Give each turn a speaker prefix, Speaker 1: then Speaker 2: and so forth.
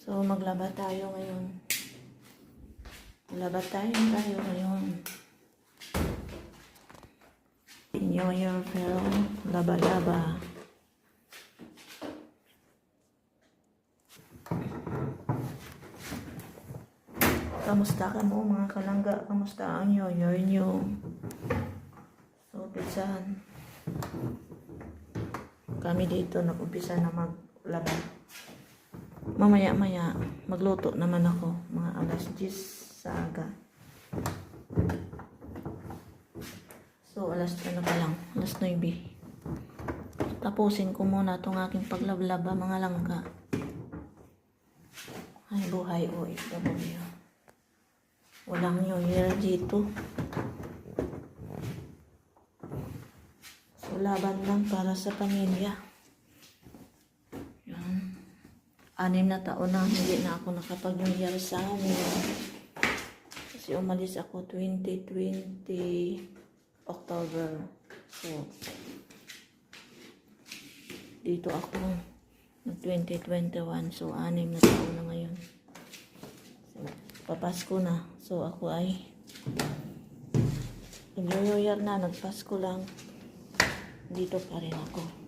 Speaker 1: So, maglaba tayo ngayon. Maglaba tayo ngayon. New Year film, laba-laba. Kamusta ka mo mga kalangga? Kamusta ang New Year nyo? So, umpisahan. Kami dito nag-umpisa na maglaba. Mamaya-maya, magluto naman ako. Mga alas 10 sa aga. So, alas 10 pa lang. Alas 9. Tapusin ko muna itong aking paglablaba, mga langga. Ay, buhay OFW. Walang New Year dito. So, laban lang para sa pamilya. Yan. 6 na taon na hindi na ako nakapag-New Year sa amin. Kasi umalis ako 2020 October. So, dito ako 2021. So, 6 na taon na ngayon. So, papasko na. So, ako ay New Year na. Nagpasko lang. Dito pa rin ako.